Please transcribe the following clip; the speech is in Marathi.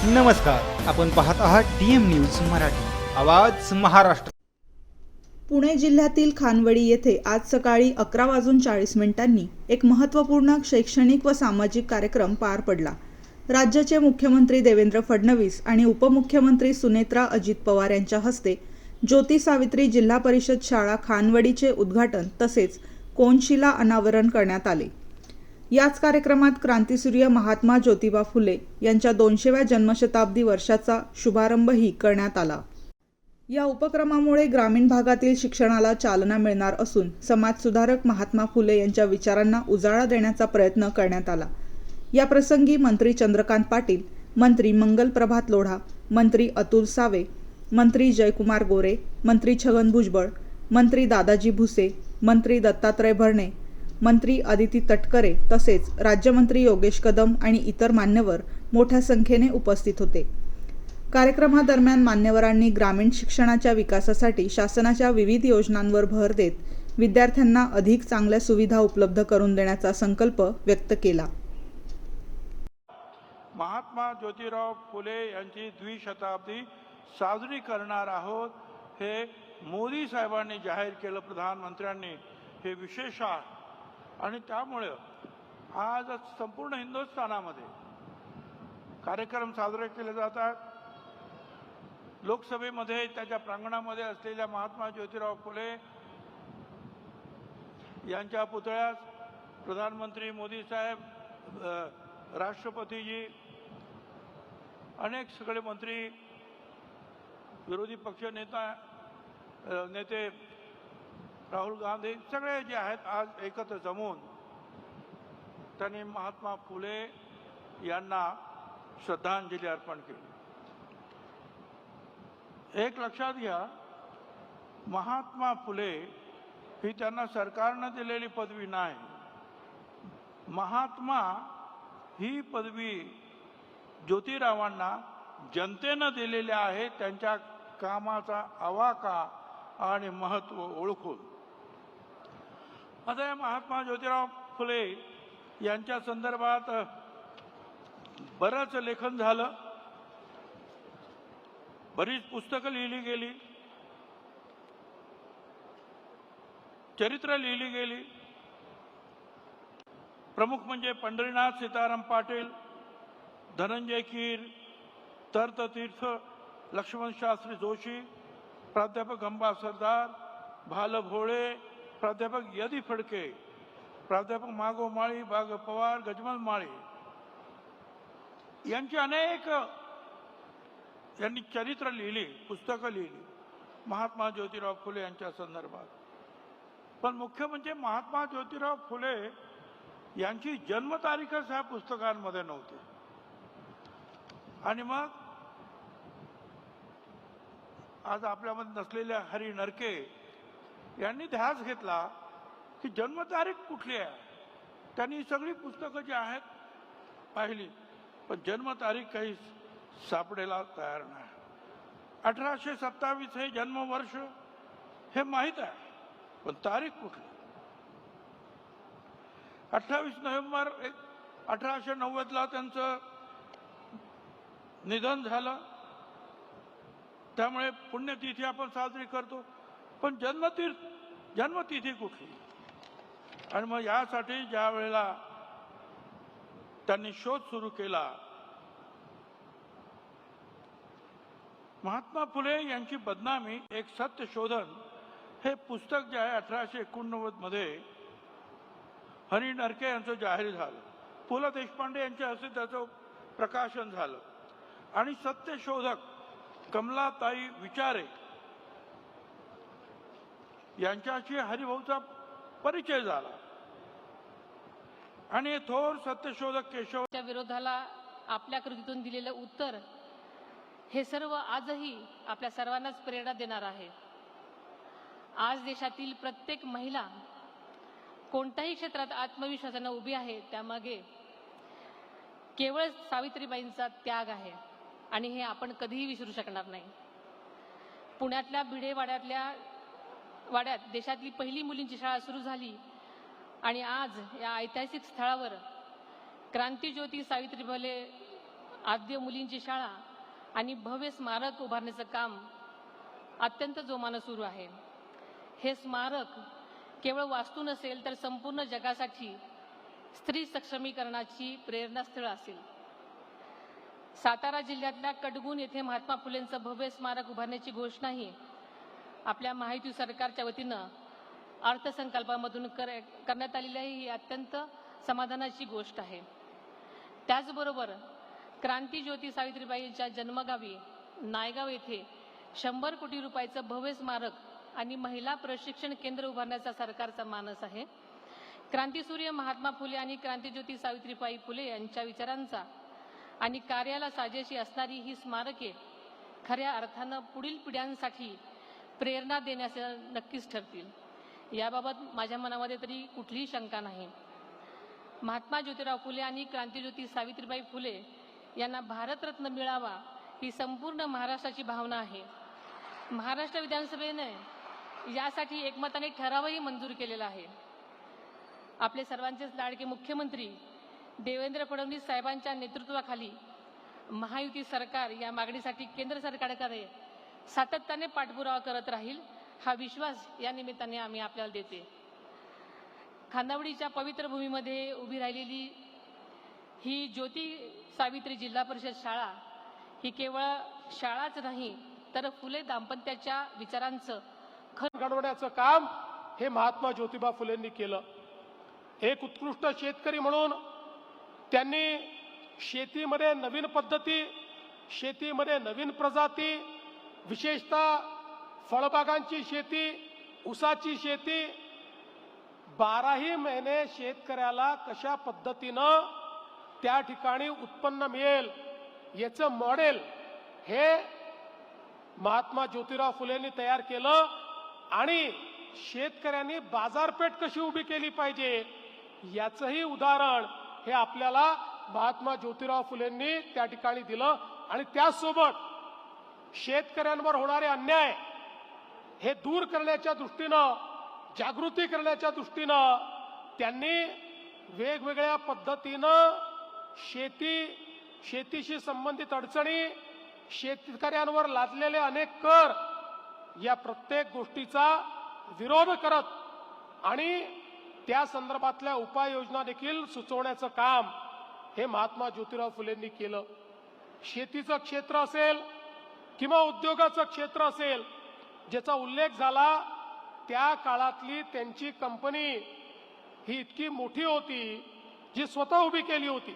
नमस्कार, आपण पाहत आहात डीएम न्यूज मराठी, आवाज महाराष्ट्र। पुणे जिल्ह्यातील खानवडी येथे आज सकाळी 11:40 एक महत्त्वपूर्ण शैक्षणिक व सामाजिक कार्यक्रम पार पडला। राज्याचे मुख्यमंत्री देवेंद्र फडणवीस आणि उपमुख्यमंत्री सुनेत्रा अजित पवार यांच्या हस्ते ज्योती सावित्री जिल्हा परिषद शाळा खानवडीचे उद्घाटन तसेच कोनशिला अनावरण करण्यात आले। याच कार्यक्रमात क्रांतीसूर्य महात्मा ज्योतिबा फुले यांच्या 200व्या जन्मशताब्दी वर्षाचा शुभारंभही करण्यात आला। या उपक्रमामुळे ग्रामीण भागातील शिक्षणाला चालना मिळणार असून समाजसुधारक महात्मा फुले यांच्या विचारांना उजाळा देण्याचा प्रयत्न करण्यात आला। या प्रसंगी मंत्री चंद्रकांत पाटील, मंत्री मंगल प्रभात लोढा, मंत्री अतुल सावे, मंत्री जयकुमार गोरे, मंत्री छगन भुजबळ, मंत्री दादाजी भुसे, मंत्री दत्तात्रय भरणे, मंत्री अदिती तटकरे तसेच राज्यमंत्री योगेश कदम आणि इतर मान्यवर मोठ्या संख्येने उपस्थित होते। कार्यक्रमादरम्यान मान्यवरांनी ग्रामीण शिक्षणाच्या विकासासाठी शासनाच्या विविध योजनांवर भर देत विद्यार्थ्यांना अधिक चांगल्या सुविधा उपलब्ध करून देण्याचा संकल्प व्यक्त केला। महात्मा ज्योतिराव फुले यांची द्विशताब्दी साजरी करणार आहोत हे मोदी साहेबांनी जाहीर केलं, प्रधानमंत्र्यांनी हे विशेष आहे आणि त्यामुळे आज संपूर्ण हिंदुस्थानामध्ये कार्यक्रम साजरे केले जातात। लोकसभेमध्ये त्याच्या प्रांगणामध्ये असलेल्या महात्मा ज्योतिराव फुले यांच्या पुतळ्यास प्रधानमंत्री मोदी साहेब, राष्ट्रपतीजी, अनेक सगळे मंत्री, विरोधी पक्ष नेते राहुल गांधी सगळे जे आहेत आज एकत्र जमून त्यांनी महात्मा फुले यांना श्रद्धांजली अर्पण केली। एक लक्षात घ्या, महात्मा फुले ही त्यांना सरकारनं दिलेली पदवी नाही। महात्मा ही पदवी ज्योतिरावांना जनतेनं दिलेली आहे, त्यांच्या कामाचा आवाका आणि महत्त्व ओळखून। आता या महात्मा ज्योतिराव फुले यांच्या संदर्भात बरंच लेखन झालं, बरीच पुस्तकं लिहिली गेली, चरित्र लिहिली गेली। प्रमुख म्हणजे पंढरीनाथ सीताराम पाटील, धनंजय कीर, तीर्थ, लक्ष्मण शास्त्री जोशी, प्राध्यापक अंबा सरदार, भाल भोळे, प्राध्यापक यदी फडके, प्राध्यापक मागो माळी, बाग पवार, गजमल माळी यांची अनेक यांनी चरित्र लिहिली, पुस्तकं लिहिली महात्मा ज्योतिराव फुले यांच्या संदर्भात। पण मुख्य म्हणजे महात्मा ज्योतिराव फुले यांची जन्मतारीखच ह्या पुस्तकांमध्ये नव्हती। आणि मग आज आपल्यामध्ये नसलेल्या हरी नरके यांनी ध्यास घेतला की जन्मतारीख कुठली आहे। त्यांनी सगळी पुस्तकं जी आहेत पाहिली, पण जन्मतारीख काही सापडेला तयार नाही। 1827 हे जन्मवर्ष हे माहीत आहे, पण तारीख कुठली? 28 नोव्हेंबर 1890 त्यांचं निधन झालं, त्यामुळे पुण्यतिथी आपण साजरी करतो, पण जन्मतिथी कुठली? आणि मग यासाठी ज्या वेळेला त्यांनी शोध सुरू केला, महात्मा फुले यांची बदनामी एक सत्य शोधन हे पुस्तक जे आहे 1889 मध्ये हरी नरके यांचं जाहीर झालं। पु ल देशपांडे यांच्या हस्ते त्याचं प्रकाशन झालं आणि सत्यशोधक कमलाताई विचारे यांच्याशी हरिभाऊचा परिचय झाला आणि थोर सत्यशोधक केशवच्या विरोधाला आपल्या कृतीतून दिलेलं उत्तर हे सर्व आजही आपल्या सर्वांनाच प्रेरणा देणार आहे। आज देशातील प्रत्येक महिला कोणत्याही क्षेत्रात आत्मविश्वासाने उभी आहे, त्यामागे केवळ सावित्रीबाईंचा त्याग आहे आणि हे आपण कधीही विसरू शकणार नाही। पुण्यातल्या भिडे वाड्यात देशातली पहिली मुलींची शाळा सुरू झाली आणि आज या ऐतिहासिक स्थळावर क्रांतीज्योती सावित्रीबाई आद्य मुलींची शाळा आणि भव्य स्मारक उभारण्याचं काम अत्यंत जोमानं सुरू आहे. हे स्मारक केवळ वास्तू नसेल तर संपूर्ण जगासाठी स्त्री सक्षमीकरणाची प्रेरणास्थळ असेल. सातारा जिल्ह्यातल्या कडगुण येथे महात्मा फुलेंचं भव्य स्मारक उभारण्याची घोषणाही आपल्या महायुती सरकारच्या वतीनं अर्थसंकल्पामधून करण्यात आलेली आहे. ही अत्यंत समाधानाची गोष्ट आहे. त्याचबरोबर क्रांतीज्योती सावित्रीबाईंच्या जन्मगावी नायगाव येथे 100 कोटी रुपयाचं भव्य स्मारक आणि महिला प्रशिक्षण केंद्र उभारण्याचा सरकारचा मानस आहे. क्रांतीसूर्य महात्मा फुले आणि क्रांतीज्योती सावित्रीबाई फुले यांच्या विचारांचा आणि कार्याला साजेशी असणारी ही स्मारके खऱ्या अर्थानं पुढील पिढ्यांसाठी प्रेरणा देण्याचे नक्कीच ठरतील. याबाबत माझ्या मनामध्ये तरी कुठलीही शंका नाही. महात्मा ज्योतिराव फुले आणि क्रांतीज्योती सावित्रीबाई फुले यांना भारतरत्न मिळावा ही संपूर्ण महाराष्ट्राची भावना आहे. महाराष्ट्र विधानसभेने यासाठी एकमताने ठरावही मंजूर केलेला आहे. आपले सर्वांचेच लाडके मुख्यमंत्री देवेंद्र फडणवीस साहेबांच्या नेतृत्वाखाली महायुती सरकार या मागणीसाठी केंद्र सरकारकडे सातत्याने पाठपुरावा करत राहील हा विश्वास या निमित्ताने आम्ही आपल्याला देते. खानावळीच्या पवित्र भूमीमध्ये उभी राहिलेली ही ज्योती सावित्री जिल्हा परिषद शाळा ही केवळ शाळाच नाही तर फुले दाम्पत्याच्या विचारांचं घडवण्याचं काम हे महात्मा ज्योतिबा फुलेंनी केलं. एक उत्कृष्ट शेतकरी म्हणून त्यांनी शेतीमध्ये नवीन पद्धती, शेतीमध्ये नवीन प्रजाती, विशेषतः फळबागांची शेती, ऊसाची शेती, 12ही महिने शेतकऱ्याला कशा पद्धतीनं त्या ठिकाणी उत्पन्न मिळेल याचं मॉडेल हे महात्मा ज्योतिराव फुलेंनी तयार केलं. आणि शेतकऱ्यांनी बाजारपेठ कशी उभी केली पाहिजे याचंही उदाहरण हे आपल्याला महात्मा ज्योतिराव फुलेंनी त्या ठिकाणी दिलं. आणि त्याचसोबत शेतकऱ्यांवर होणारे अन्याय हे दूर करण्याच्या दृष्टीनं, जागृती करण्याच्या दृष्टीनं त्यांनी वेगवेगळ्या पद्धतीनं शेतीशी संबंधित अडचणी, शेतकऱ्यांवर लादलेले अनेक कर या प्रत्येक गोष्टीचा विरोध करत आणि त्या संदर्भातल्या उपाययोजना देखील सुचवण्याचं काम हे महात्मा ज्योतिराव फुलेंनी केलं. शेतीचं क्षेत्र असेल किंवा उद्योगाचं क्षेत्र असेल ज्याचा उल्लेख झाला, त्या काळातली त्यांची कंपनी ही इतकी मोठी होती जी स्वतः उभी केली होती.